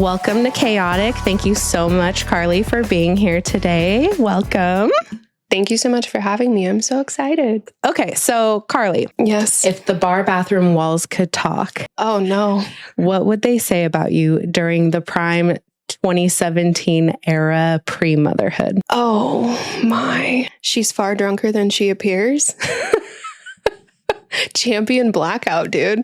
Welcome to Kayotic. Thank you so much, Carlie, for being here today. Welcome. Thank you so much for having me. I'm so excited. Okay, so Carlie. Yes. If the bar bathroom walls could talk. Oh, no. What would they say about you during the prime 2017 era pre-motherhood? Oh, my. She's far drunker than she appears. Champion Blackout, dude.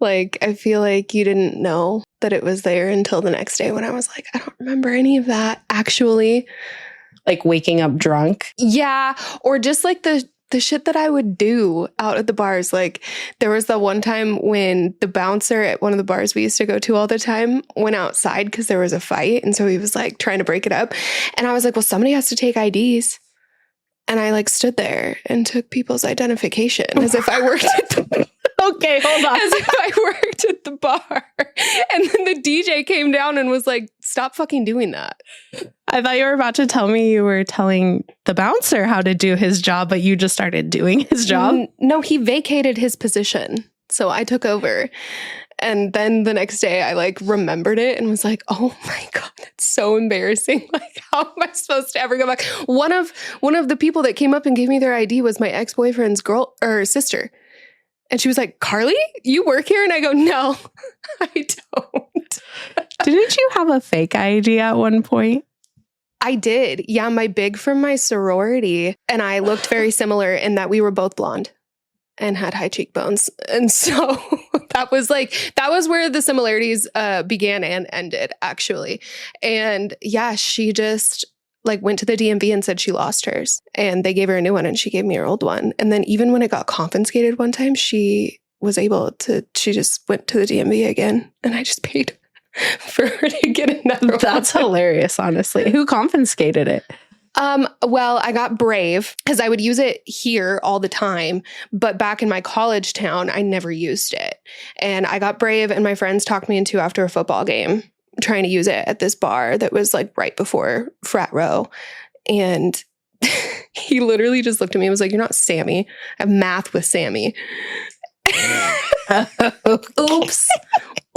Like, I feel like you didn't know that it was there until the next day when I was like, I don't remember any of that, actually. Like waking up drunk? Yeah, or just like the shit that I would do out at the bars. Like, there was the one time when the bouncer at one of the bars we used to go to all the time went outside because there was a fight. And so he was like trying to break it up. And I was like, well, somebody has to take IDs. And I like stood there and took people's identification as if I worked at the Okay, hold on. As if I worked at the bar. And then the DJ came down and was like, stop fucking doing that. I thought you were about to tell me you were telling the bouncer how to do his job, but you just started doing his job. No, he vacated his position. So I took over. And then the next day I like remembered it and was like, oh my God, that's so embarrassing. Like, how am I supposed to ever go back? One of the people that came up and gave me their ID was my ex-boyfriend's girl or sister. And she was like, Carlie, you work here? And I go, no, I don't. Didn't you have a fake ID at one point? I did. Yeah, my big from my sorority. And I looked very similar in that we were both blonde and had high cheekbones. And so that was where the similarities began and ended, actually. And yeah, she just like went to the DMV and said she lost hers and they gave her a new one and she gave me her old one. And then even when it got confiscated one time, she just went to the DMV again and I just paid for her to get another one. That's hilarious, honestly. Who confiscated it? Well, I got Brave because I would use it here all the time, but back in my college town, I never used it. And I got Brave and my friends talked me into after a football game trying to use it at this bar that was like right before frat row. And he literally just looked at me and was like, you're not Sammy. I have math with Sammy.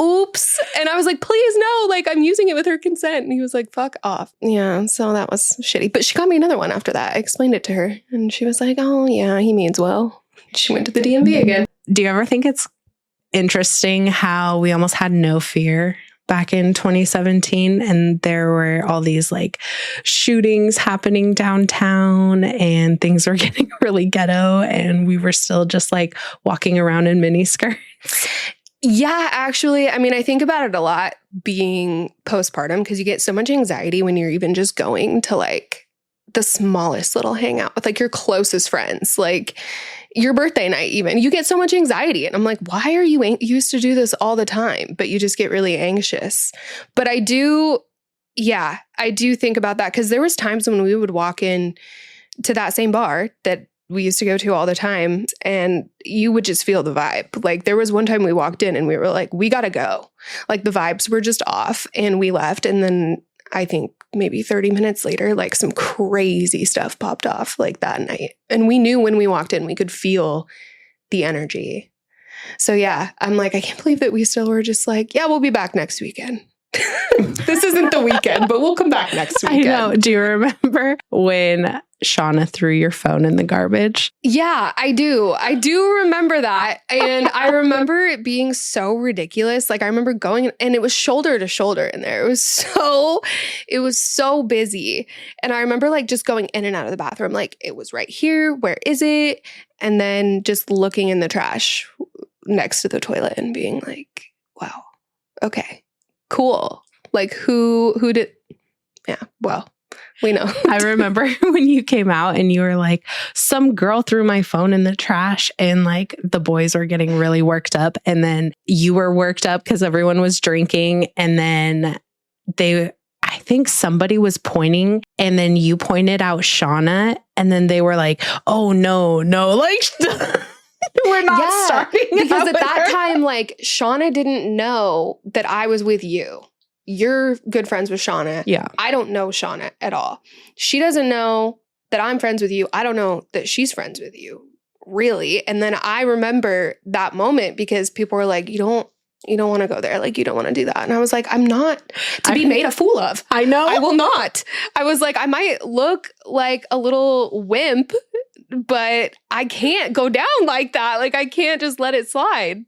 Oops. And I was like, please no, like I'm using it with her consent. And he was like, fuck off. Yeah, so that was shitty. But she got me another one after that. I explained it to her and she was like, oh yeah, he means well. She went to the DMV again. Do you ever think it's interesting how we almost had no fear back in 2017 and there were all these like shootings happening downtown and things were getting really ghetto and we were still just like walking around in mini skirts? Yeah, actually, I mean, I think about it a lot being postpartum because you get so much anxiety when you're even just going to like the smallest little hangout with like your closest friends, like your birthday night even. You get so much anxiety. And I'm like, why are you used to do this all the time? But you just get really anxious. But I do think about that because there was times when we would walk in to that same bar that we used to go to all the time and you would just feel the vibe. Like there was one time we walked in and we were like, we gotta go. Like the vibes were just off and we left. And then I think maybe 30 minutes later, like some crazy stuff popped off like that night. And we knew when we walked in, we could feel the energy. So yeah, I'm like, I can't believe that we still were just like, yeah, we'll be back next weekend. This isn't the weekend, but we'll come back next weekend. I know. Do you remember when Shauna threw your phone in the garbage? Yeah, I do. I do remember that. And I remember it being so ridiculous. Like I remember going and it was shoulder to shoulder in there. It was so busy. And I remember like just going in and out of the bathroom. Like it was right here. Where is it? And then just looking in the trash next to the toilet and being like, wow, okay. Cool. Like who did? Yeah. Well, we know. I remember when you came out and you were like, some girl threw my phone in the trash and like the boys were getting really worked up. And then you were worked up because everyone was drinking. And then I think somebody was pointing and then you pointed out Shauna and then they were like, oh no, like we're not starting. Because at that time, like Shauna didn't know that I was with you. You're good friends with Shauna. Yeah. I don't know Shauna at all. She doesn't know that I'm friends with you. I don't know that she's friends with you, really. And then I remember that moment because people were like, you don't you don't want to go there. Like, you don't want to do that. And I was like, I'm not to be made a fool of. I know. I will not. I was like, I might look like a little wimp, but I can't go down like that. Like, I can't just let it slide.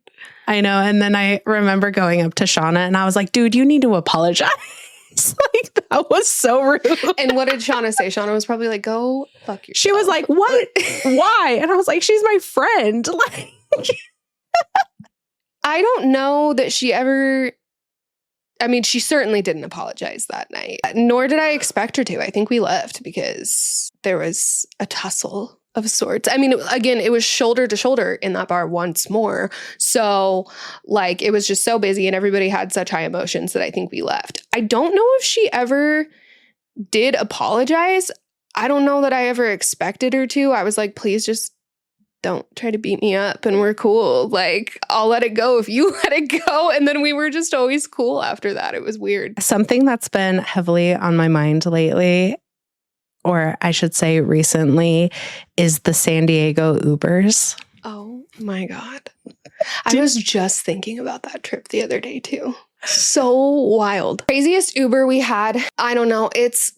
I know. And then I remember going up to Shauna and I was like, dude, you need to apologize. Like, that was so rude. And what did Shauna say? Shauna was probably like, go fuck yourself. She was like, what? Why? And I was like, she's my friend. Like, I don't know that she ever, I mean, she certainly didn't apologize that night, nor did I expect her to. I think we left because there was a tussle of sorts. I mean, again, it was shoulder to shoulder in that bar once more. So like, it was just so busy and everybody had such high emotions that I think we left. I don't know if she ever did apologize. I don't know that I ever expected her to. I was like, please just don't try to beat me up and we're cool. Like, I'll let it go if you let it go. And then we were just always cool after that. It was weird. something that's been heavily on my mind lately, or I should say recently, is the San Diego Ubers. Oh my God. I was just thinking about that trip the other day too. So wild. Craziest Uber we had. I don't know. It's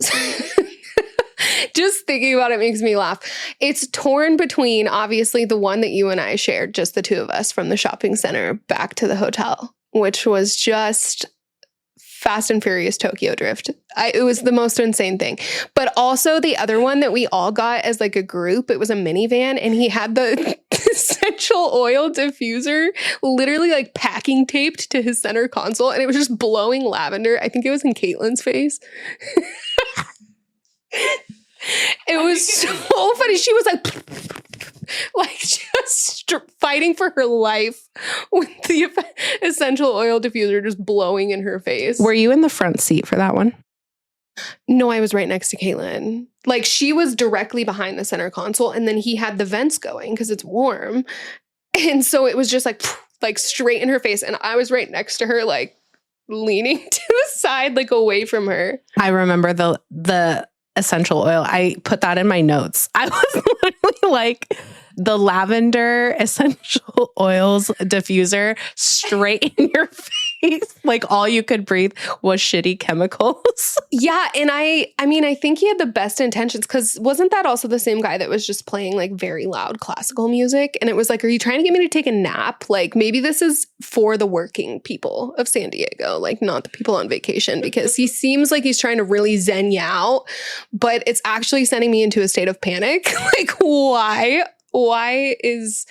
just thinking about it makes me laugh. It's torn between obviously the one that you and I shared, just the two of us from the shopping center back to the hotel, which was just Fast and Furious Tokyo Drift. It was the most insane thing. But also the other one that we all got as like a group, it was a minivan and he had the essential oil diffuser literally like packing taped to his center console and it was just blowing lavender. I think it was in Caitlin's face. It was so funny. She was like just fighting for her life with the essential oil diffuser just blowing in her face. Were you in the front seat for that one? No, I was right next to Caitlin. Like, she was directly behind the center console and then he had the vents going because it's warm. And so it was just like straight in her face. And I was right next to her, like leaning to the side, like away from her. I remember the essential oil. I put that in my notes. I was literally like, the lavender essential oils diffuser straight in your face. Like, all you could breathe was shitty chemicals. Yeah. And I mean, I think he had the best intentions because wasn't that also the same guy that was just playing like very loud classical music? And it was like, are you trying to get me to take a nap? Like, maybe this is for the working people of San Diego, like not the people on vacation, because he seems like he's trying to really zen you out, but it's actually sending me into a state of panic. Like, why? Why is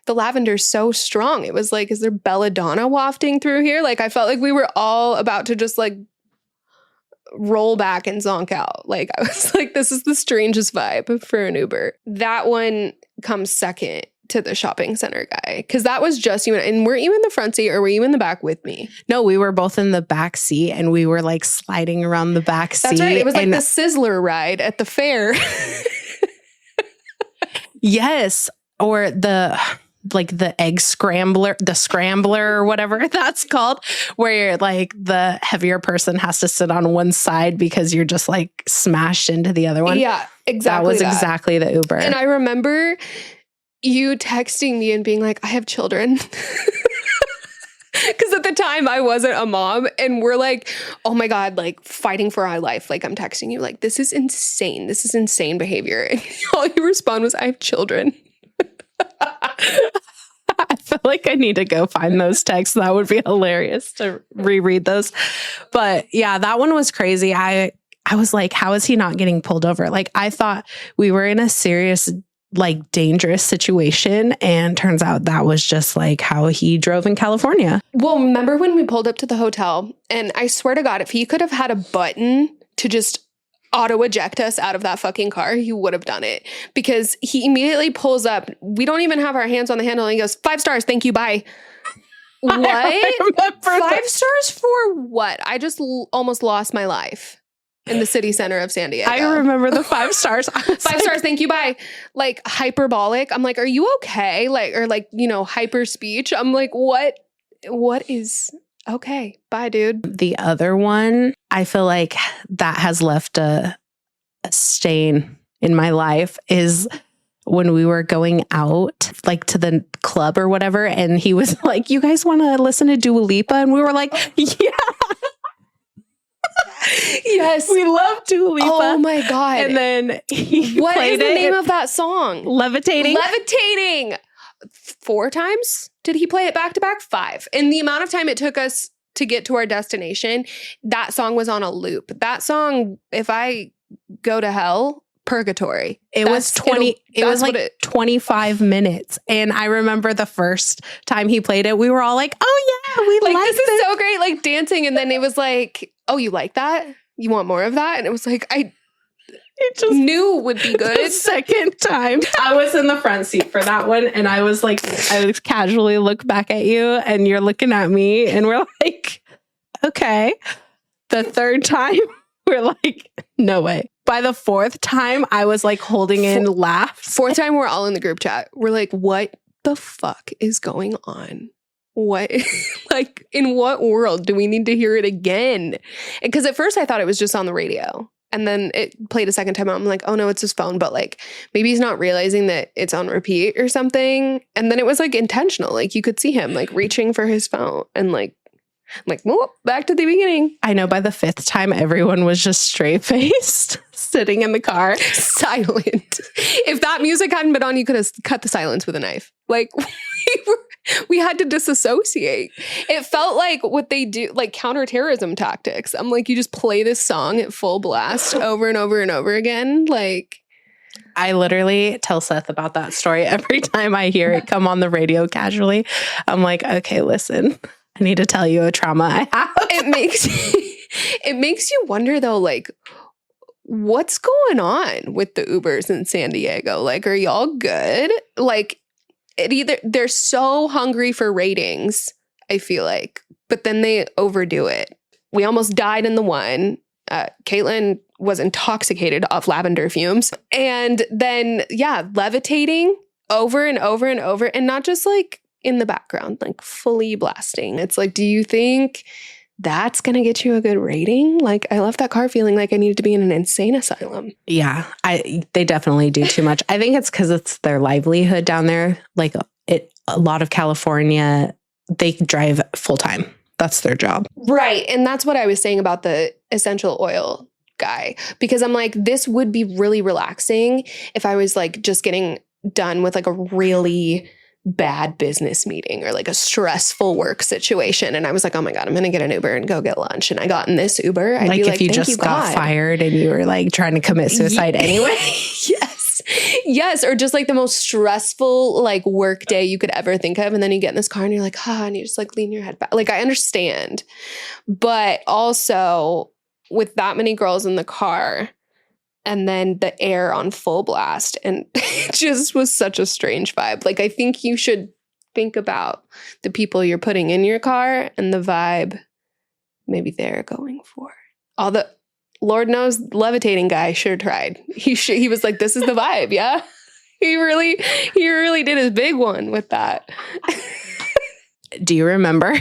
the lavender so strong? It was like, is there belladonna wafting through here? Like, I felt like we were all about to just like roll back and zonk out. Like, I was like, this is the strangest vibe for an Uber. That one comes second to the shopping center guy because that was just you and were you in the front seat or were you in the back with me? No, we were both in the back seat and we were like sliding around the back seat. That's right. It was like the Sizzler ride at the fair. Yes. Or the egg scrambler, the scrambler or whatever that's called, where like the heavier person has to sit on one side because you're just like smashed into the other one. Yeah, exactly. That was exactly the Uber. And I remember you texting me and being like, I have children. Because at the time I wasn't a mom and we're like, oh my God, like fighting for our life. Like, I'm texting you like, this is insane. This is insane behavior. And all you respond was, I have children. I feel like I need to go find those texts. That would be hilarious to reread those. But yeah, that one was crazy. I was like, how is he not getting pulled over? Like, I thought we were in a serious, like, dangerous situation. And turns out that was just like how he drove in California. Well, remember when we pulled up to the hotel and I swear to God, if he could have had a button to just auto eject us out of that fucking car, he would have done it because he immediately pulls up. We don't even have our hands on the handle. And he goes, 5 stars. Thank you. Bye. What? 5 stars for what? I just almost lost my life in the city center of San Diego. I remember the 5 stars. 5 stars. Thank you. Bye. Like, hyperbolic. I'm like, are you okay? Like, or like, you know, hyper speech. I'm like, what is okay? Bye, dude. The other one, I feel like that has left a stain in my life, is when we were going out, like to the club or whatever. And he was like, you guys want to listen to Dua Lipa? And we were like, yeah. Yes. We love Dua Lipa. Oh my God. And then he what played is the name of that song? Levitating. 4 times? Did he play it back to back? 5. And the amount of time it took us to get to our destination, that song was on a loop. That song, if I go to hell, purgatory. It was 25 minutes. And I remember the first time he played it, we were all like, oh yeah, we like this is so great, like dancing. And then it was like, oh, you like that? You want more of that? And it was like, I just knew would be good. The second time I was in the front seat for that one. And I was like, I casually look back at you and you're looking at me and we're like, okay. The third time we're like, no way. By the 4th time, I was like holding in laughs. 4th time, we're all in the group chat. We're like, what the fuck is going on? What, like, in what world do we need to hear it again? Because at first I thought it was just on the radio. And then it played a second time. I'm like, oh no, it's his phone. But like, maybe he's not realizing that it's on repeat or something. And then it was like intentional. Like you could see him like reaching for his phone and like, I'm like, well, back to the beginning. I know by the 5th time, everyone was just straight-faced, sitting in the car. Silent. If that music hadn't been on, you could have cut the silence with a knife. Like, we had to disassociate. It felt like what they do, like counterterrorism tactics. I'm like, you just play this song at full blast over and over and over again. Like, I literally tell Seth about that story every time I hear it come on the radio casually. I'm like, okay, listen. I need to tell you a trauma I have. It makes you wonder though, like, what's going on with the Ubers in San Diego? Like, are y'all good? Like, they're so hungry for ratings, I feel like, but then they overdo it. We almost died in the one. Caitlin was intoxicated off lavender fumes. And then, yeah, levitating over and over and over, and not just like in the background, like fully blasting. It's like, do you think that's going to get you a good rating? Like, I left that car feeling like I needed to be in an insane asylum. Yeah, they definitely do too much. I think it's because it's their livelihood down there. Like a lot of California, they drive full time. That's their job. Right. And that's what I was saying about the essential oil guy, because I'm like, this would be really relaxing if I was like just getting done with like a really bad business meeting or like a stressful work situation. And I was like, oh my God, I'm going to get an Uber and go get lunch. And I got in this Uber. I'd like be if like, you just got fired and you were like trying to commit suicide anyway. Yes. Yes. Or just like the most stressful like work day you could ever think of. And then you get in this car and you're like, and you just like lean your head back. Like, I understand. But also with that many girls in the car, and then the air on full blast. And it just was such a strange vibe. Like, I think you should think about the people you're putting in your car and the vibe maybe they're going for. Lord knows, levitating guy sure tried. He was like, this is the vibe, yeah? He really did his big one with that. Do you remember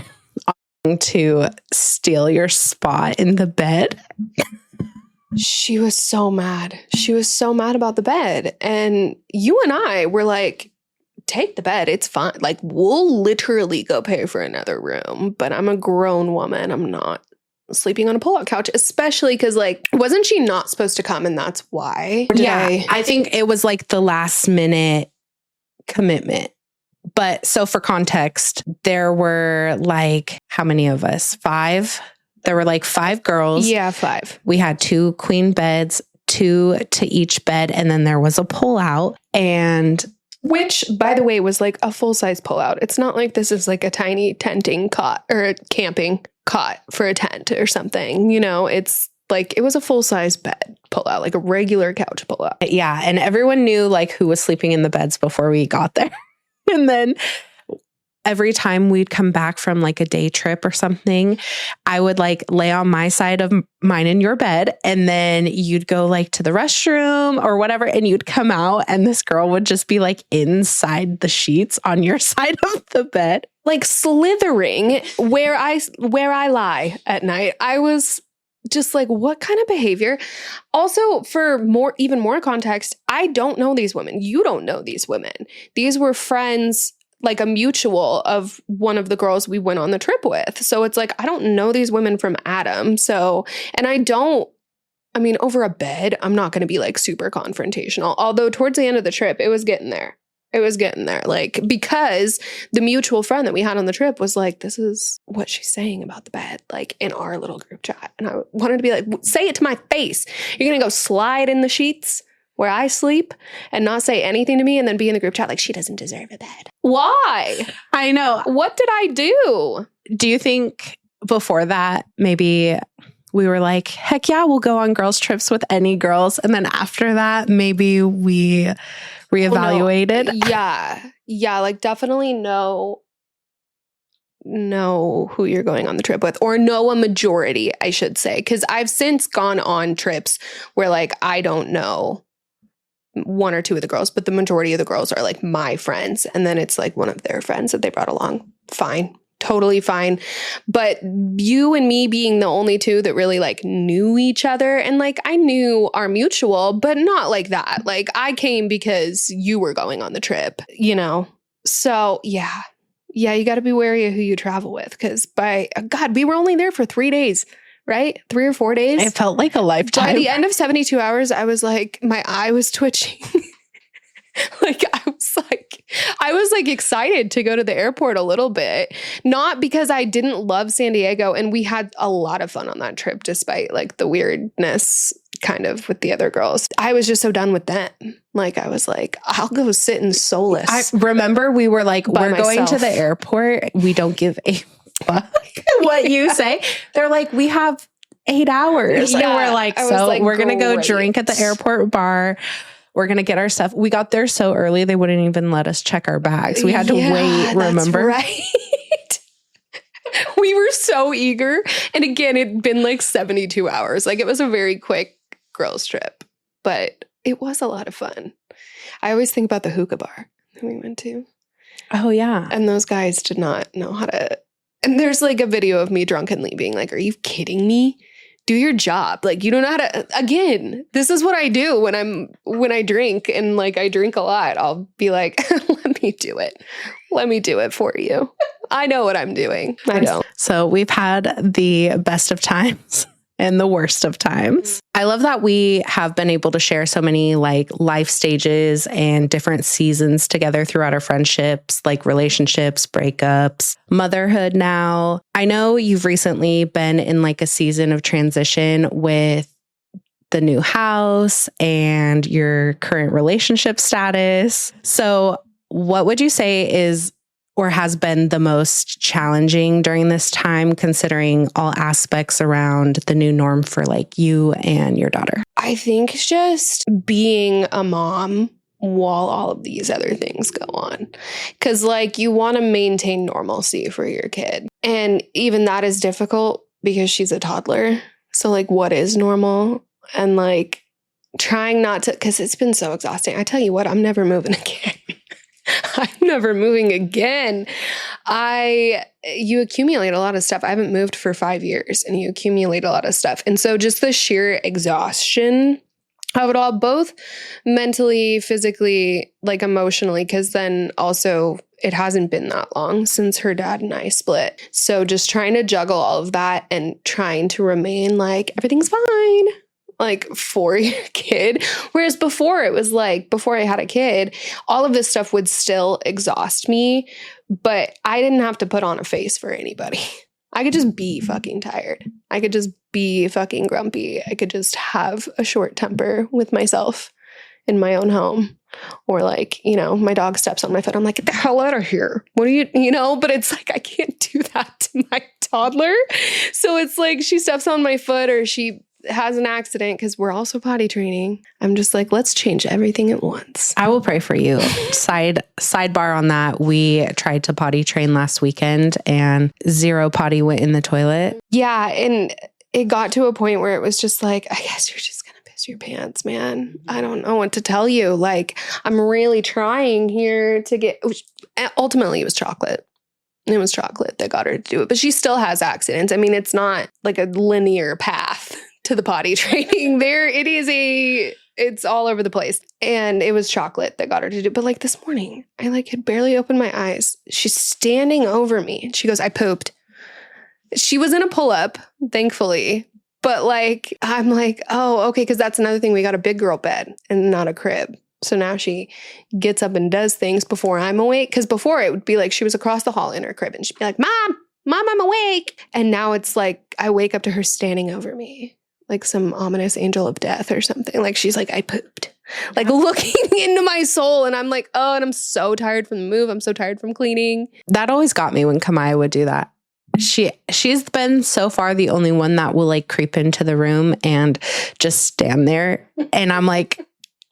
to steal your spot in the bed? She was so mad. She was so mad about the bed. And you and I were like, take the bed. It's fine. Like, we'll literally go pay for another room. But I'm a grown woman. I'm not sleeping on a pull-out couch, especially because, like, wasn't she not supposed to come? And that's why. I think it was like the last minute commitment. But so for context, there were like, how many of us? 5? There were like 5 girls. Yeah, 5. We had 2 queen beds, 2 to each bed. And then there was a pull-out. And which, by the way, was like a full-size pull-out. It's not like this is like a tiny tenting cot or a camping cot for a tent or something. You know, it's like, it was a full-size bed pull-out, like a regular couch pull-out. Yeah. And everyone knew like who was sleeping in the beds before we got there. And then every time we'd come back from like a day trip or something, I would like lay on my side of mine in your bed. And then you'd go like to the restroom or whatever. And you'd come out and this girl would just be like inside the sheets on your side of the bed. Like slithering where I lie at night. I was just like, what kind of behavior? Also, for even more context, I don't know these women. You don't know these women. These were friends, like a mutual of one of the girls we went on the trip with. So it's like, I don't know these women from Adam. So, and I mean, over a bed, I'm not going to be like super confrontational. Although towards the end of the trip, it was getting there. It was getting there. Like, because the mutual friend that we had on the trip was like, this is what she's saying about the bed, like in our little group chat. And I wanted to be like, say it to my face. You're going to go slide in the sheets where I sleep and not say anything to me and then be in the group chat like, she doesn't deserve a bed. Why? I know. What did I do? Do you think before that, maybe we were like, heck yeah, we'll go on girls' trips with any girls. And then after that, maybe we reevaluated? Oh, no. Yeah. Like definitely know who you're going on the trip with, or know a majority, I should say. Because I've since gone on trips where like I don't know one or two of the girls, but the majority of the girls are like my friends. And then it's like one of their friends that they brought along. Fine. Totally fine. But you and me being the only two that really like knew each other, and like I knew our mutual, but not like that. Like I came because you were going on the trip, you know? So yeah, you got to be wary of who you travel with, because by God, we were only there for 3 days, right? 3 or 4 days. It felt like a lifetime. By the end of 72 hours, I was like, my eye was twitching. Like I was like excited to go to the airport a little bit, not because I didn't love San Diego, and we had a lot of fun on that trip despite like the weirdness kind of with the other girls. I was just so done with them. Like I was like, I'll go sit in solace. I remember we were like, we're myself. going to the airport. We don't give a fuck what you say. They're like, we have 8 hours. Yeah, and we're like, so like, we're going to go great. drink at the airport bar. We're going to get our stuff. We got there so early, they wouldn't even let us check our bags. We had to wait, remember? That's right. We were so eager. And again, it'd been like 72 hours. Like it was a very quick girls trip, but it was a lot of fun. I always think about the hookah bar that we went to. Oh, yeah. And those guys did not know how to. And there's like a video of me drunkenly being like, are you kidding me? Do your job. Like you don't know how to, again, this is what I do when I drink, and like I drink a lot. I'll be like, let me do it. Let me do it for you. I know what I'm doing. I don't. So we've had the best of times and the worst of times. I love that we have been able to share so many like life stages and different seasons together throughout our friendships, like relationships, breakups, motherhood now. I know you've recently been in like a season of transition with the new house and your current relationship status. So what would you say is or has been the most challenging during this time, considering all aspects around the new norm for like you and your daughter? I think just being a mom while all of these other things go on. Because like you want to maintain normalcy for your kid. And even that is difficult because she's a toddler. So like what is normal? And like trying not to, because it's been so exhausting. I tell you what, I'm never moving again. I'm never moving again. You accumulate a lot of stuff. I haven't moved for 5 years, and you accumulate a lot of stuff. And so just the sheer exhaustion of it all, both mentally, physically, like emotionally, because then also it hasn't been that long since her dad and I split. So just trying to juggle all of that and trying to remain like, everything's fine. Like for your kid. Whereas before it was like, before I had a kid, all of this stuff would still exhaust me, but I didn't have to put on a face for anybody. I could just be fucking tired. I could just be fucking grumpy. I could just have a short temper with myself in my own home. Or like, you know, my dog steps on my foot. I'm like, get the hell out of here. What are you know, but it's like, I can't do that to my toddler. So it's like she steps on my foot or she has an accident because we're also potty training. I'm just like, let's change everything at once. I will pray for you. Sidebar on that. We tried to potty train last weekend and 0 potty went in the toilet. Yeah. And it got to a point where it was just like, I guess you're just going to piss your pants, man. I don't know what to tell you. Like, I'm really trying here to get, ultimately it was chocolate. It was chocolate that got her to do it, but she still has accidents. I mean, it's not like a linear path. to the potty training. It's all over the place. And it was chocolate that got her to do. But like this morning, I like had barely opened my eyes. She's standing over me. She goes, I pooped. She was in a pull-up, thankfully. But like, I'm like, oh, okay. Cause that's another thing. We got a big girl bed and not a crib. So now she gets up and does things before I'm awake. Cause before it would be like she was across the hall in her crib and she'd be like, Mom, I'm awake. And now it's like I wake up to her standing over me like some ominous angel of death or something. Like she's like, I pooped. Like looking into my soul. And I'm like, oh, and I'm so tired from the move. I'm so tired from cleaning. That always got me when Kamaya would do that. She's been so far the only one that will like creep into the room and just stand there. And I'm like,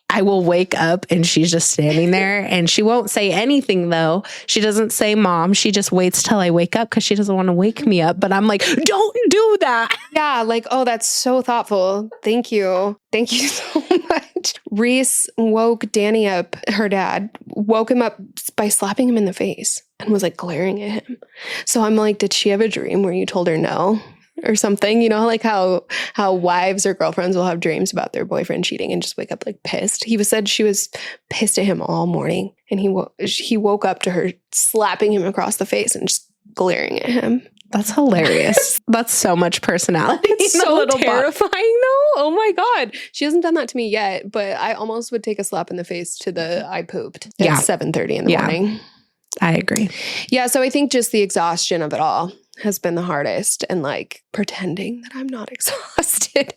I will wake up and she's just standing there and she won't say anything though. She doesn't say mom. She just waits till I wake up because she doesn't want to wake me up. But I'm like, don't do that. Yeah. Like, oh, that's so thoughtful. Thank you. Thank you so much. Reese woke Danny up. Her dad woke him up by slapping him in the face and was like glaring at him. So I'm like, did she have a dream where you told her no? Or something, you know, like how wives or girlfriends will have dreams about their boyfriend cheating and just wake up like pissed. He said she was pissed at him all morning, and he woke up to her slapping him across the face and just glaring at him. That's hilarious. That's so much personality. It's so terrifying, though. Oh my God, she hasn't done that to me yet, but I almost would take a slap in the face to the I pooped at 7:30 in the morning. I agree. Yeah, so I think just the exhaustion of it all has been the hardest, and like pretending that I'm not exhausted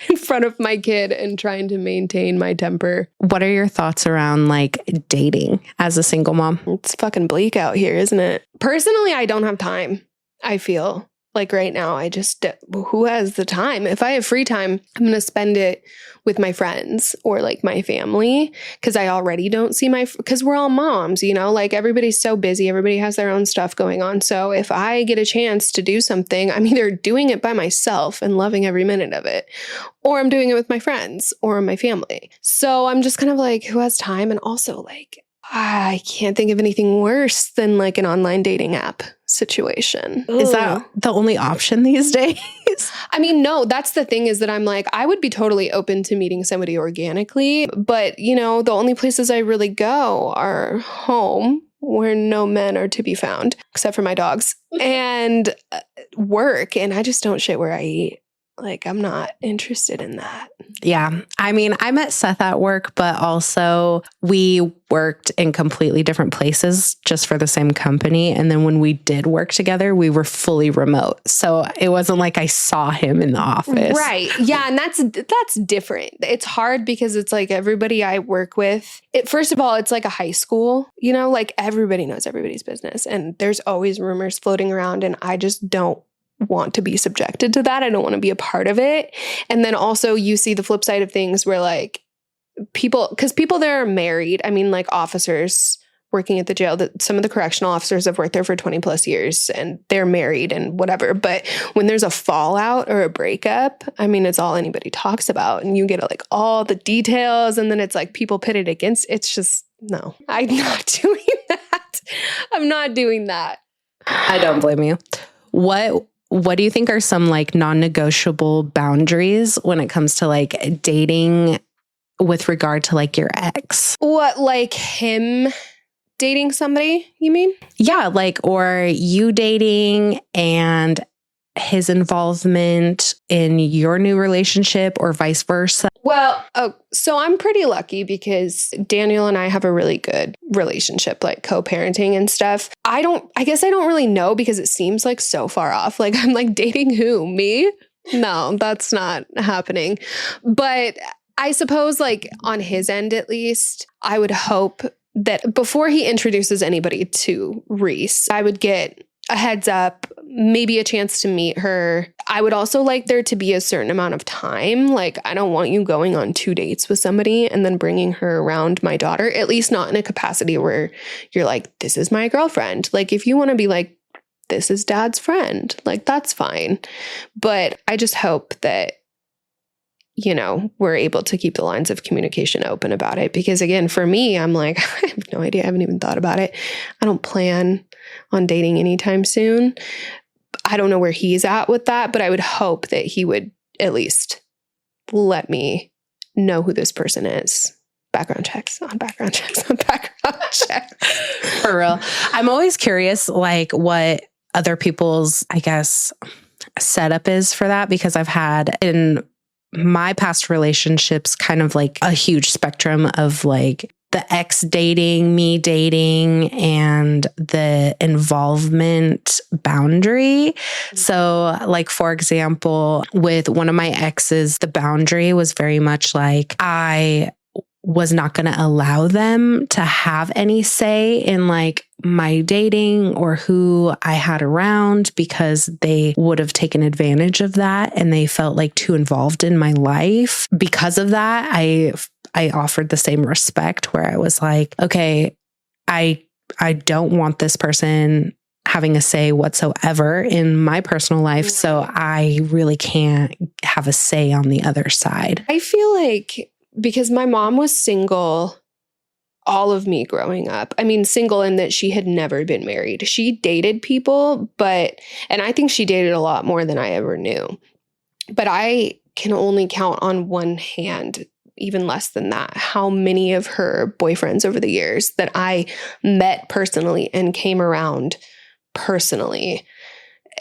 in front of my kid and trying to maintain my temper. What are your thoughts around like dating as a single mom? It's fucking bleak out here, isn't it? Personally, I don't have time. I feel like right now, who has the time? If I have free time, I'm going to spend it with my friends or like my family, because I already don't see because we're all moms, you know, like everybody's so busy. Everybody has their own stuff going on. So if I get a chance to do something, I'm either doing it by myself and loving every minute of it, or I'm doing it with my friends or my family. So I'm just kind of like, who has time? And also like, I can't think of anything worse than like an online dating app situation. Is that the only option these days? I mean, no, that's the thing, is that I'm like, I would be totally open to meeting somebody organically, but you know, the only places I really go are home, where no men are to be found, except for my dogs, and work. And I just don't shit where I eat. Like, I'm not interested in that. Yeah. I mean, I met Seth at work, but also we worked in completely different places just for the same company. And then when we did work together, we were fully remote. So it wasn't like I saw him in the office. Right. Yeah. And that's different. It's hard because it's like everybody I work with, first of all, it's like a high school, you know, like everybody knows everybody's business. And there's always rumors floating around. And I just don't want to be subjected to that. I don't want to be a part of it. And then also you see the flip side of things where like people there are married. I mean, like officers working at the jail, that some of the correctional officers have worked there for 20 plus years and they're married and whatever. But when there's a fallout or a breakup, I mean, it's all anybody talks about, and you get like all the details, and then it's like people pitted against. It's just, no, I'm not doing that. I'm not doing that. I don't blame you. What do you think are some like non-negotiable boundaries when it comes to like dating with regard to like your ex? What, like him dating somebody, you mean? Yeah, like, or you dating and his involvement in your new relationship or vice versa? Well, so I'm pretty lucky because Daniel and I have a really good relationship, like co-parenting and stuff. I guess I don't really know because it seems like so far off. Like I'm like, dating who? Me? No, that's not happening. But I suppose like on his end, at least, I would hope that before he introduces anybody to Reese, I would get a heads up, maybe a chance to meet her. I would also like there to be a certain amount of time. Like, I don't want you going on 2 dates with somebody and then bringing her around my daughter, at least not in a capacity where you're like, this is my girlfriend. Like, if you want to be like, this is dad's friend, like, that's fine. But I just hope that, you know, we're able to keep the lines of communication open about it. Because again, for me, I'm like, I have no idea. I haven't even thought about it. I don't plan on dating anytime soon. I don't know where he's at with that, but I would hope that he would at least let me know who this person is. Background checks on background checks on background checks. For real. I'm always curious, like, what other people's, I guess, setup is for that, because I've had in my past relationships kind of like a huge spectrum of like the ex dating, me dating, and the involvement boundary. So like, for example, with one of my exes, the boundary was very much like I was not going to allow them to have any say in like my dating or who I had around, because they would have taken advantage of that and they felt like too involved in my life. Because of that, I offered the same respect where I was like, okay, I don't want this person having a say whatsoever in my personal life. So I really can't have a say on the other side. I feel like because my mom was single all of me growing up. I mean, single in that she had never been married. She dated people, and I think she dated a lot more than I ever knew. But I can only count on one hand, even less than that, how many of her boyfriends over the years that I met personally and came around personally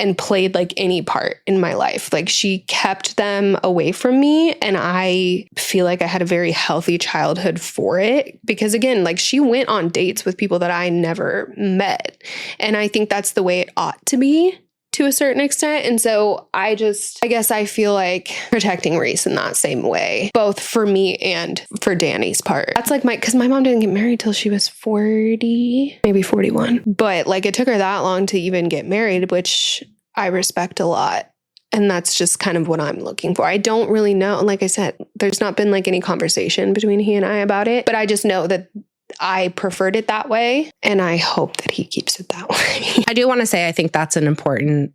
and played like any part in my life. Like, she kept them away from me. And I feel like I had a very healthy childhood for it, because again, like, she went on dates with people that I never met. And I think that's the way it ought to be to a certain extent. And so I guess I feel like protecting Reese in that same way, both for me and for Danny's part. That's like because my mom didn't get married till she was 40, maybe 41. But like, it took her that long to even get married, which I respect a lot. And that's just kind of what I'm looking for. I don't really know. Like I said, there's not been like any conversation between he and I about it, but I just know that I preferred it that way, and I hope that he keeps it that way. I do want to say, I think that's an important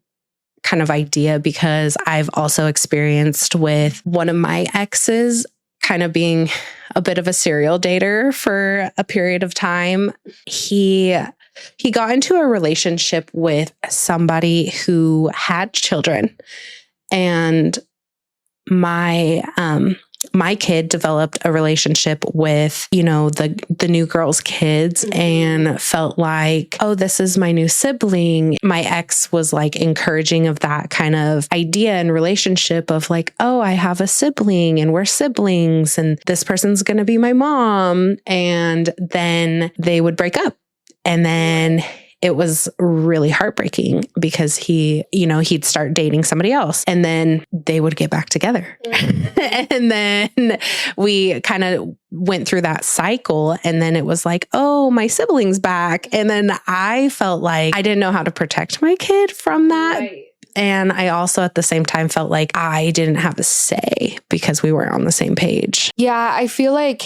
kind of idea, because I've also experienced with one of my exes kind of being a bit of a serial dater for a period of time. He got into a relationship with somebody who had children, and my kid developed a relationship with, the new girl's kids, and felt like, oh, this is my new sibling. My ex was like encouraging of that kind of idea and relationship of like, oh, I have a sibling and we're siblings and this person's going to be my mom. And then they would break up. And then it was really heartbreaking, because he'd start dating somebody else and then they would get back together. And then we kind of went through that cycle, and then it was like, oh, my sibling's back. And then I felt like I didn't know how to protect my kid from that. Right. And I also at the same time felt like I didn't have a say because we weren't on the same page. Yeah, I feel like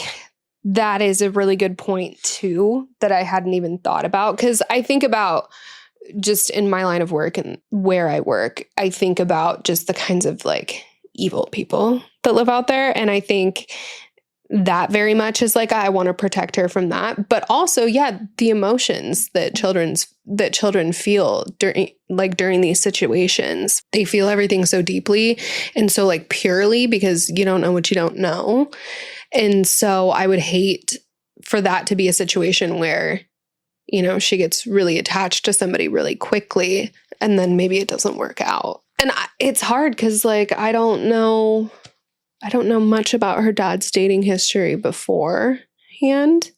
that is a really good point too, that I hadn't even thought about. Because I think about just in my line of work and where I work, I think about just the kinds of like evil people that live out there. And I think that very much is like, I want to protect her from that. But also, yeah, the emotions that children feel during these situations, they feel everything so deeply and so like purely, because you don't know what you don't know. And so I would hate for that to be a situation where, she gets really attached to somebody really quickly and then maybe it doesn't work out. And it's hard because like, I don't know much about her dad's dating history beforehand,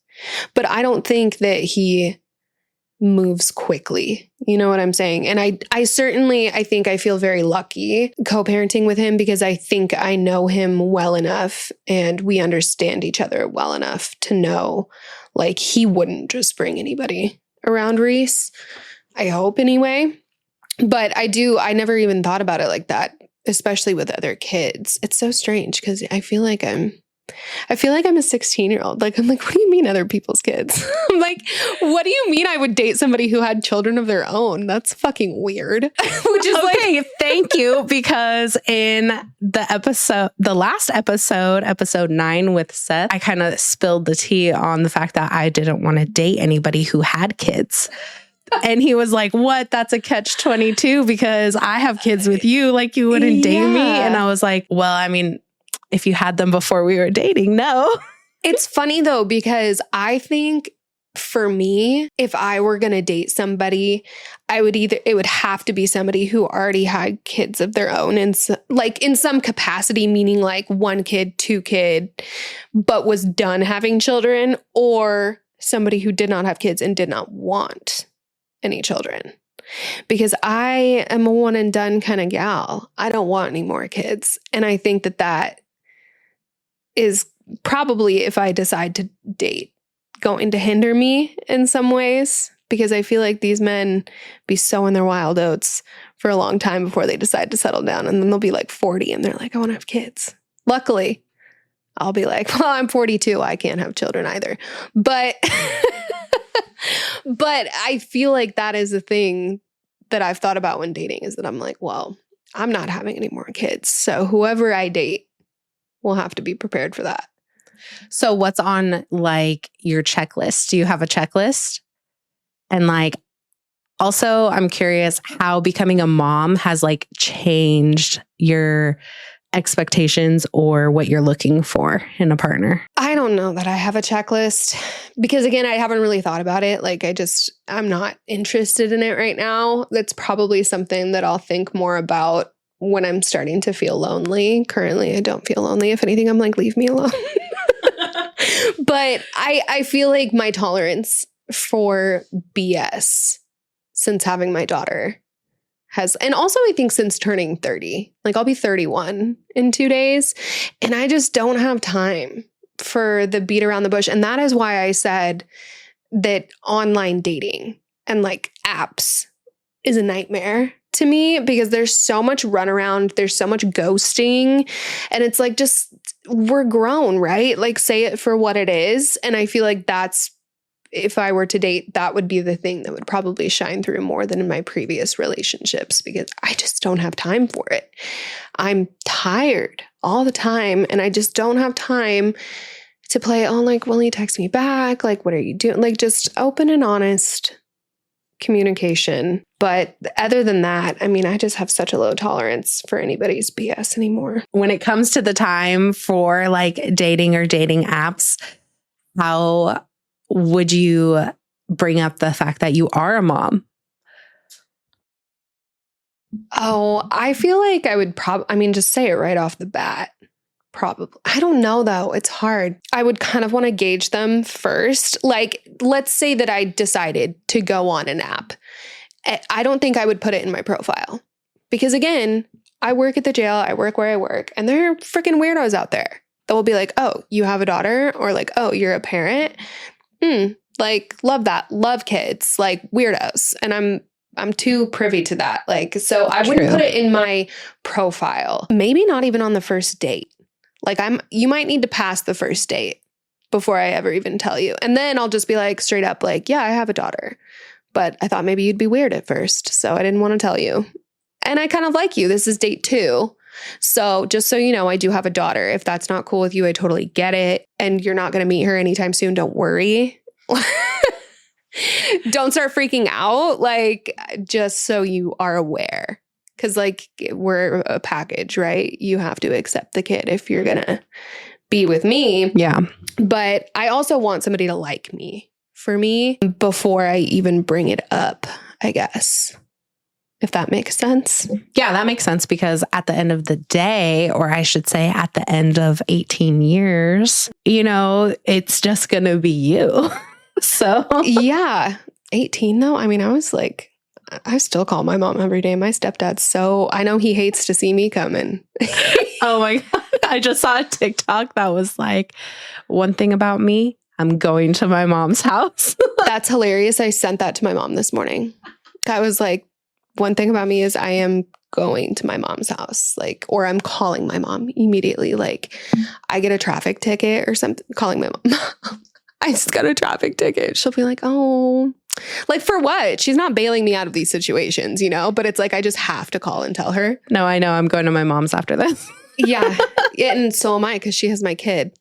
but I don't think that he moves quickly. You know what I'm saying? And I think I feel very lucky co-parenting with him, because I think I know him well enough and we understand each other well enough to know like he wouldn't just bring anybody around Reese. I hope anyway. But I never even thought about it like that, especially with other kids. It's so strange because I feel like I'm a 16-year-old. Like, I'm like, what do you mean other people's kids? I'm like, what do you mean I would date somebody who had children of their own? That's fucking weird. Which is okay, thank you. Because in the last episode, episode 9 with Seth, I kind of spilled the tea on the fact that I didn't want to date anybody who had kids. And he was like, what? That's a catch-22 because I have kids with you. Like, you wouldn't date me. And I was like, well, I mean, if you had them before we were dating. No. It's funny though, because I think for me, if I were going to date somebody, it would have to be somebody who already had kids of their own and like in some capacity, meaning like 1 kid, 2 kid, but was done having children, or somebody who did not have kids and did not want any children. Because I am a one and done kind of gal. I don't want any more kids. And I think that is probably, if I decide to date, going to hinder me in some ways, because I feel like these men be sowing their wild oats for a long time before they decide to settle down. And then they'll be like 40 and they're like, I want to have kids. Luckily, I'll be like, well, I'm 42. I can't have children either. But, but I feel like that is the thing that I've thought about when dating, is that I'm like, well, I'm not having any more kids. So whoever I date will have to be prepared for that. So what's on like your checklist? Do you have a checklist? And like, also, I'm curious how becoming a mom has like changed your expectations or what you're looking for in a partner. I don't know that I have a checklist, because again, I haven't really thought about it. Like I'm not interested in it right now. That's probably something that I'll think more about when I'm starting to feel lonely. Currently, I don't feel lonely. If anything, I'm like, leave me alone. But I feel like my tolerance for BS since having my daughter has, and also I think since turning 30, like I'll be 31 in 2 days, and I just don't have time for the beat around the bush. And that is why I said that online dating and like apps is a nightmare to me, because there's so much runaround, there's so much ghosting, and it's like, just, we're grown, right? Like, say it for what it is. And I feel like that's, if I were to date, that would be the thing that would probably shine through more than in my previous relationships, because I just don't have time for it. I'm tired all the time, and I just don't have time to play, oh, like, will you text me back? Like, what are you doing? Like, just open and honest communication. But other than that, I mean, I just have such a low tolerance for anybody's BS anymore. When it comes to the time for like dating or dating apps, how would you bring up the fact that you are a mom? Oh, I feel like I would just say it right off the bat. Probably. I don't know though. It's hard. I would kind of want to gauge them first. Like, let's say that I decided to go on an app. I don't think I would put it in my profile, because again, I work at the jail. I work where I work, and there are freaking weirdos out there that will be like, oh, you have a daughter, or like, oh, you're a parent. Like, love that. Love kids, like weirdos. And I'm too privy to that. Like, so I wouldn't put it in my profile. Maybe not even on the first date. Like, you might need to pass the first date before I ever even tell you. And then I'll just be like, straight up, like, yeah, I have a daughter, but I thought maybe you'd be weird at first, so I didn't want to tell you. And I kind of like you. This is date 2. So just so you know, I do have a daughter. If that's not cool with you, I totally get it. And you're not going to meet her anytime soon. Don't worry. Don't start freaking out. Like, just so you are aware. Because like, we're a package, right? You have to accept the kid if you're going to be with me. Yeah. But I also want somebody to like me for me before I even bring it up, I guess. If that makes sense. Yeah, that makes sense, because at the end of the day, or I should say at the end of 18 years, you know, it's just going to be you. So yeah, 18 though. I mean, I was like, I still call my mom every day. My stepdad's I know he hates to see me coming. Oh my God. I just saw a TikTok that was like, one thing about me, I'm going to my mom's house. That's hilarious. I sent that to my mom this morning. I was like, one thing about me is I am going to my mom's house, like, or I'm calling my mom immediately. Like, I get a traffic ticket or something, calling my mom. I just got a traffic ticket. She'll be like, oh, Like, for what? She's not bailing me out of these situations, you know? But it's like, I just have to call and tell her. No, I know. I'm going to my mom's after this. Yeah. And so am I, because she has my kid.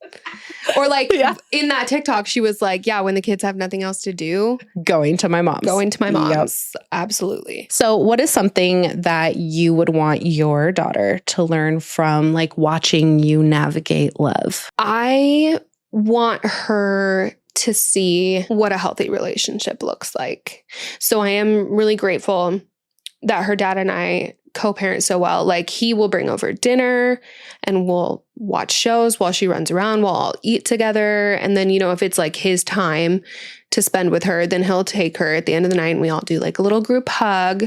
Or like in that TikTok, she was like, yeah, when the kids have nothing else to do. Going to my mom's. Going to my mom's. Yep. Absolutely. So what is something that you would want your daughter to learn from like watching you navigate love? I want her to see what a healthy relationship looks like. So I am really grateful that her dad and I co-parent so well. Like, he will bring over dinner and we'll watch shows while she runs around. We'll all eat together. And then, you know, if it's like his time to spend with her, then he'll take her at the end of the night and we all do like a little group hug.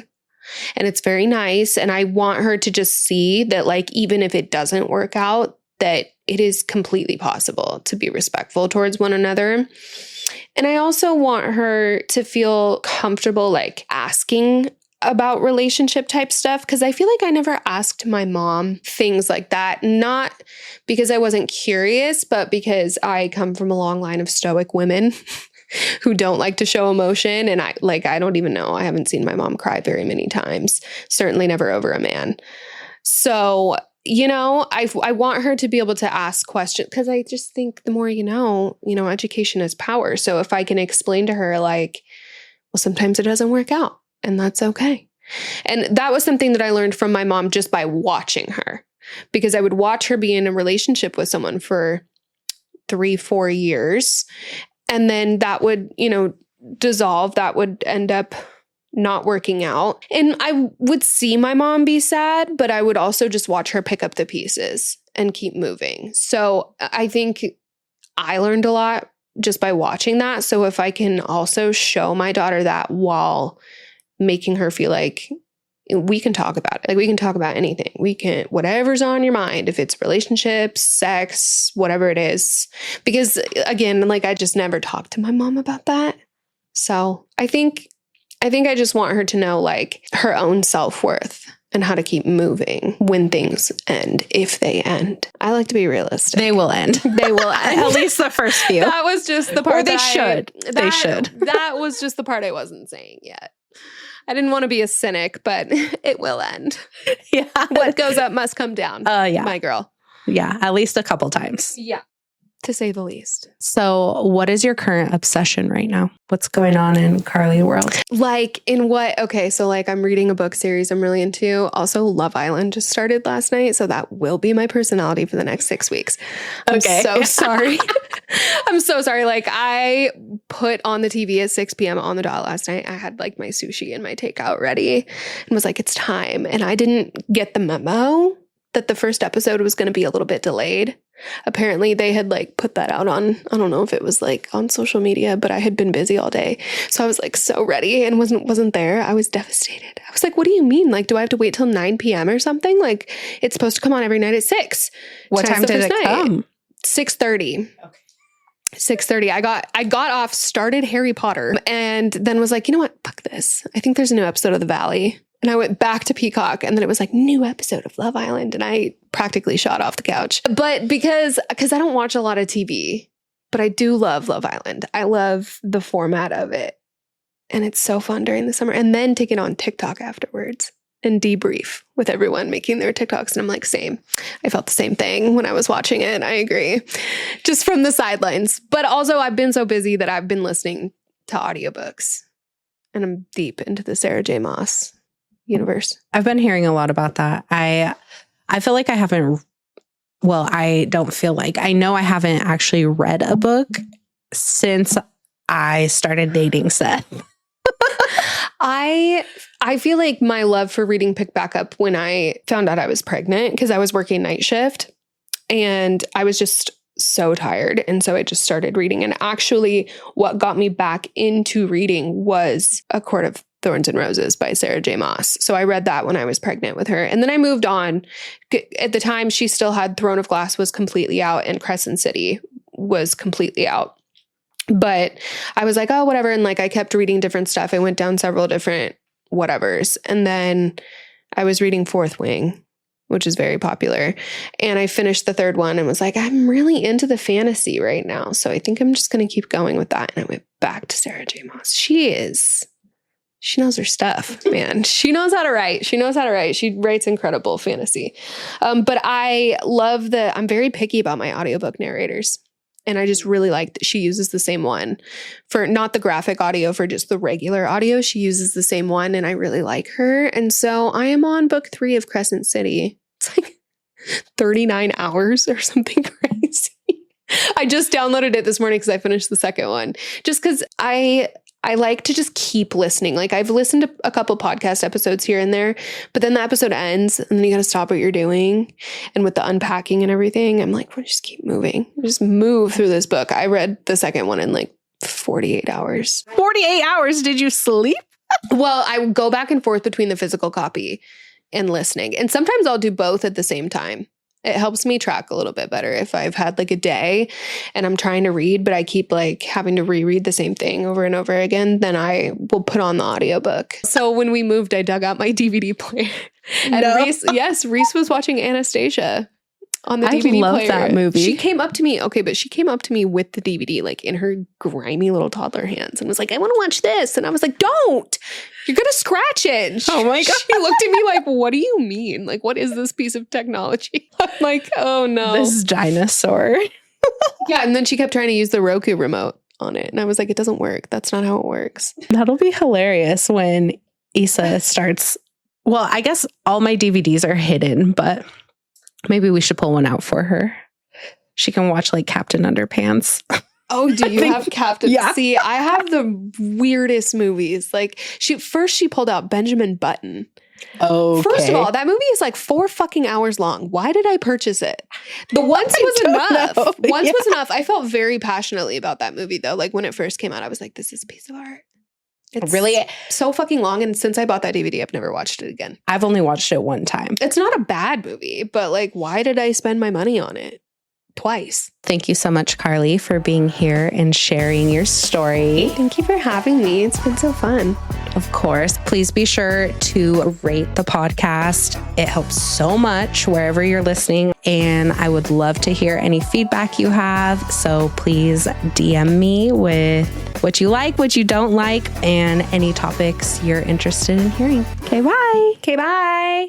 And it's very nice. And I want her to just see that, like, even if it doesn't work out, that it is completely possible to be respectful towards one another. And I also want her to feel comfortable, like, asking about relationship type stuff, because I feel like I never asked my mom things like that, not because I wasn't curious, but because I come from a long line of stoic women who don't like to show emotion. And I don't even know. I haven't seen my mom cry very many times, certainly never over a man. So, you know, I want her to be able to ask questions, because I just think the more you know, education is power. So if I can explain to her, like, well, sometimes it doesn't work out. And that's okay. And that was something that I learned from my mom just by watching her, because I would watch her be in a relationship with someone for 3-4 years. And then that would, dissolve. That would end up not working out. And I would see my mom be sad, but I would also just watch her pick up the pieces and keep moving. So I think I learned a lot just by watching that. So if I can also show my daughter that while making her feel like we can talk about it. Like, we can talk about anything. We can, whatever's on your mind, if it's relationships, sex, whatever it is. Because again, like, I just never talked to my mom about that. So I think I just want her to know, like, her own self-worth and how to keep moving when things end, if they end. I like to be realistic. They will end. They will end. At least the first few. That was just the part. Or they should. They should. That was just the part I wasn't saying yet. I didn't want to be a cynic, but it will end. Yeah. What goes up must come down. Yeah. My girl. Yeah. At least a couple times. Yeah. To say the least. So what is your current obsession right now? What's going on in Carlie world? Like, in what? Okay. So, like, I'm reading a book series I'm really into. Also, Love Island just started last night. So that will be my personality for the next 6 weeks. Okay. I'm so sorry. I'm so sorry. Like, I put on the TV at 6 p.m. on the dot last night. I had like my sushi and my takeout ready and was like, it's time. And I didn't get the memo that the first episode was going to be a little bit delayed. Apparently they had like put that out on, I don't know if it was like on social media, but I had been busy all day. So I was like so ready and wasn't there. I was devastated. I was like, what do you mean? Like, do I have to wait till 9 p.m. or something? Like, it's supposed to come on every night at 6. What time did it come? 6:30. Okay. 6:30. I got off, started Harry Potter, and then was like, you know what? Fuck this. I think there's a new episode of The Valley. And I went back to Peacock, and then it was like, new episode of Love Island. And I practically shot off the couch. But because I don't watch a lot of TV, but I do love Love Island. I love the format of it. And it's so fun during the summer. And then take it on TikTok afterwards and debrief with everyone making their TikToks. And I'm like, same. I felt the same thing when I was watching it. I agree. Just from the sidelines. But also, I've been so busy that I've been listening to audiobooks. And I'm deep into the Sarah J. Maas universe. I've been hearing a lot about that. I feel like I haven't, well, I don't feel like, I know I haven't actually read a book since I started dating Seth. I feel like my love for reading picked back up when I found out I was pregnant, because I was working night shift and I was just so tired. And so I just started reading. And actually what got me back into reading was A Court of Thorns and Roses by Sarah J. Maas. So I read that when I was pregnant with her. And then I moved on. At the time, she still had Throne of Glass was completely out and Crescent City was completely out. But I was like, oh, whatever. And like, I kept reading different stuff. I went down several different whatevers. And then I was reading Fourth Wing which is very popular. And I finished the third one and was like, I'm really into the fantasy right now. So I think I'm just going to keep going with that. And I went back to Sarah J. Maas. She knows her stuff, man. She knows how to write. She writes incredible fantasy. But I'm very picky about my audiobook narrators. And I just really like that she uses the same one for not the graphic audio, for just the regular audio. She uses the same one and I really like her. And so I am on book 3 of Crescent City. It's like 39 hours or something crazy. I just downloaded it this morning because I finished the second one. Just because I like to just keep listening. Like I've listened to a couple podcast episodes here and there, but then the episode ends and then you got to stop what you're doing. And with the unpacking and everything, I'm like, we'll just keep moving. Just move through this book. I read the second one in like 48 hours. 48 hours? Did you sleep? Well, I go back and forth between the physical copy and listening. And sometimes I'll do both at the same time. It helps me track a little bit better if I've had like a day and I'm trying to read, but I keep like having to reread the same thing over and over again, then I will put on the audiobook. So when we moved, I dug out my DVD player. And Reese was watching Anastasia on the DVD player. I love that movie. She came up to me, but she came up to me with the DVD, like in her grimy little toddler hands and was like, I want to watch this. And I was like, don't. You're going to scratch it. Oh my God. She looked at me like, what do you mean? Like, what is this piece of technology? I'm like, oh no. This dinosaur. Yeah. And then she kept trying to use the Roku remote on it. And I was like, it doesn't work. That's not how it works. That'll be hilarious when Issa starts. Well, I guess all my DVDs are hidden, but maybe we should pull one out for her. She can watch like Captain Underpants. Oh, do you have Captain? Yeah. See, I have the weirdest movies. Like she pulled out Benjamin Button. Okay. First of all, that movie is like 4 fucking hours long. Why did I purchase it? The once was enough. Once was enough. I felt very passionately about that movie though. Like when it first came out, I was like, this is a piece of art. It's really so fucking long. And since I bought that DVD, I've never watched it again. I've only watched it one time. It's not a bad movie, but like, why did I spend my money on it? Twice. Thank you so much, Carlie, for being here and sharing your story. Thank you for having me. It's been so fun. Of course. Please be sure to rate the podcast. It helps so much wherever you're listening. And I would love to hear any feedback you have. So please DM me with what you like, what you don't like, and any topics you're interested in hearing. Okay, bye. Okay, bye.